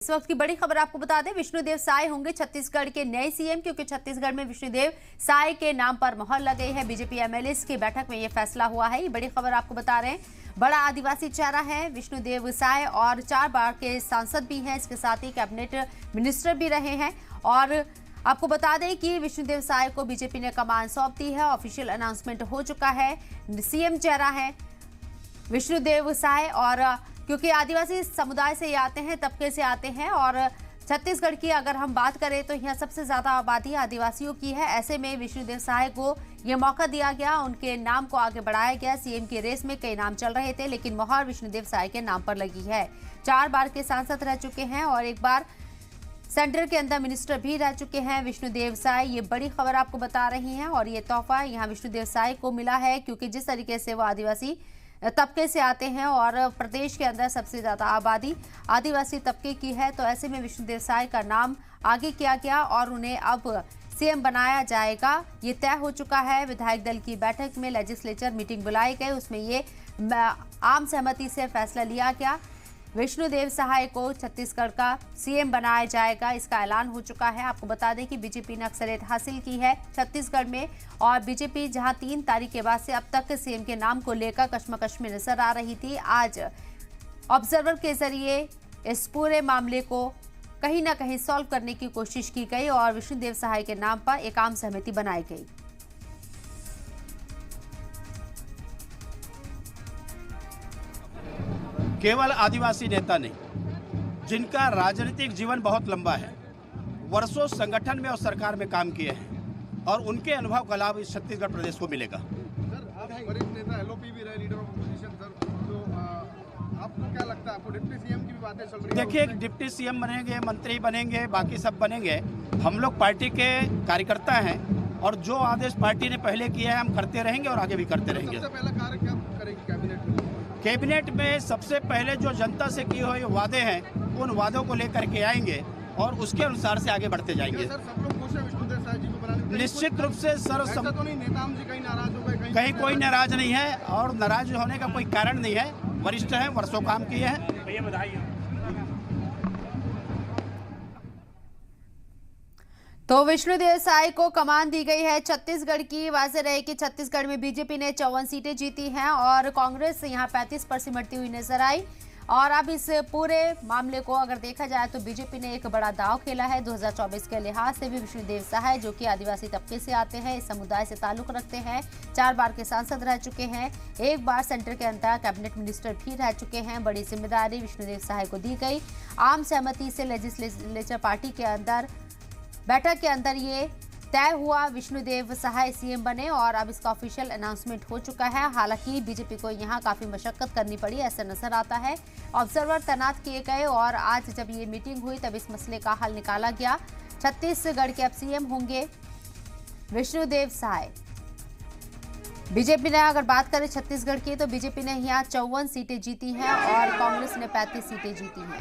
इस वक्त की बड़ी खबर आपको बता दें, विष्णुदेव साय होंगे छत्तीसगढ़ के नए सीएम, क्योंकि छत्तीसगढ़ में विष्णुदेव साय के नाम पर मोहर लग गई है। बीजेपी एमएलए की बैठक में यह फैसला हुआ है। ये बड़ी खबर आपको बता रहे हैं। बड़ा आदिवासी चेहरा है विष्णुदेव साय और 4 बार के सांसद भी हैं। इसके साथ ही कैबिनेट मिनिस्टर भी रहे हैं। और आपको बता दें कि विष्णुदेव साय को बीजेपी ने कमान सौंप दी है। ऑफिशियल अनाउंसमेंट हो चुका है। सीएम चेहरा है विष्णुदेव साय, और क्योंकि आदिवासी समुदाय से आते हैं, तबके से आते हैं, और छत्तीसगढ़ की अगर हम बात करें तो यहाँ सबसे ज्यादा आबादी आदिवासियों की है। ऐसे में विष्णुदेव साय को यह मौका दिया गया, उनके नाम को आगे बढ़ाया गया। सीएम की रेस में कई नाम चल रहे थे, लेकिन मोहर विष्णुदेव साय के नाम पर लगी है। 4 बार के सांसद रह चुके हैं और 1 बार सेंटर के अंदर मिनिस्टर भी रह चुके हैं विष्णुदेव साय। ये बड़ी खबर आपको बता रही हैं, और ये तोहफा यहाँ विष्णुदेव साय को मिला है, क्योंकि जिस तरीके से वो आदिवासी तबके से आते हैं और प्रदेश के अंदर सबसे ज्यादा आबादी आदिवासी तबके की है, तो ऐसे में विष्णुदेव साय का नाम आगे किया गया और उन्हें अब सीएम बनाया जाएगा। ये तय हो चुका है। विधायक दल की बैठक में लेजिस्लेचर मीटिंग बुलाई गई, उसमें ये आम सहमति से फैसला लिया गया। विष्णुदेव साय को छत्तीसगढ़ का सीएम बनाया जाएगा, इसका ऐलान हो चुका है। आपको बता दें कि बीजेपी ने अक्सरियत हासिल की है छत्तीसगढ़ में, और बीजेपी जहां 3 तारीख के बाद से अब तक सीएम के नाम को लेकर कशमकश में नजर आ रही थी, आज ऑब्जर्वर के जरिए इस पूरे मामले को कहीं ना कहीं सॉल्व करने की कोशिश की गई और विष्णुदेव साय के नाम पर एक आम सहमति बनाई गई। केवल आदिवासी नेता नहीं, जिनका राजनीतिक जीवन बहुत लंबा है, वर्षों संगठन में और सरकार में काम किए हैं, और उनके अनुभव का लाभ इस छत्तीसगढ़ प्रदेश को मिलेगा। सर, आप वरिष्ठ नेता एलओपी भी रहे, लीडर ऑफ अपोजिशन सर, तो आपको क्या लगता है, आपको डिप्टी सीएम की भी बातें चल रही है? देखिए, डिप्टी सीएम बनेंगे, मंत्री बनेंगे, बाकी सब बनेंगे। हम लोग पार्टी के कार्यकर्ता हैं, और जो आदेश पार्टी ने पहले किया है हम करते रहेंगे और आगे भी करते रहेंगे। सबसे पहला कार्य क्या करेगी कैबिनेट में? कैबिनेट में सबसे पहले जो जनता से किए हुए वादे हैं, उन वादों को लेकर के आएंगे और उसके अनुसार से आगे बढ़ते जाएंगे। सर, सब लोग खुश हैं विष्णुदेव साय जी को बनाने? निश्चित रूप से सर, ऐसा तो नहीं नेताम जी कहीं नाराज हो गए? कहीं कोई नाराज नहीं है, और नाराज होने का कोई कारण नहीं है। वरिष्ठ हैं, वर्षों काम किए हैं। तो विष्णुदेव साय को कमान दी गई है छत्तीसगढ़ की। वाज़ेह रहे कि छत्तीसगढ़ में बीजेपी ने 54 सीटें जीती हैं और कांग्रेस यहां 35 पर सिमटती हुई नजर आई। और अब इस पूरे मामले को अगर देखा जाए तो बीजेपी ने एक बड़ा दांव खेला है 2024 के लिहाज से भी। विष्णुदेव साय जो कि आदिवासी तबके से आते हैं, इस समुदाय से ताल्लुक रखते हैं, 4 बार के सांसद रह चुके हैं, 1 बार सेंटर के अंदर कैबिनेट मिनिस्टर भी रह चुके हैं। बड़ी जिम्मेदारी विष्णुदेव साय को दी गई। आम सहमति से लेजिस्लेचर पार्टी के अंदर बैठक के अंदर ये तय हुआ, विष्णुदेव साय सीएम बने, और अब इसका ऑफिशियल अनाउंसमेंट हो चुका है। हालांकि बीजेपी को यहां काफी मशक्कत करनी पड़ी, ऐसा नजर आता है। ऑब्जर्वर तैनात किए गए और आज जब ये मीटिंग हुई तब इस मसले का हल निकाला गया। छत्तीसगढ़ के अब सीएम होंगे विष्णुदेव साय। बीजेपी ने अगर बात करें छत्तीसगढ़ की, तो बीजेपी ने यहाँ 54 सीटें जीती हैं और कांग्रेस ने 35 सीटें जीती हैं।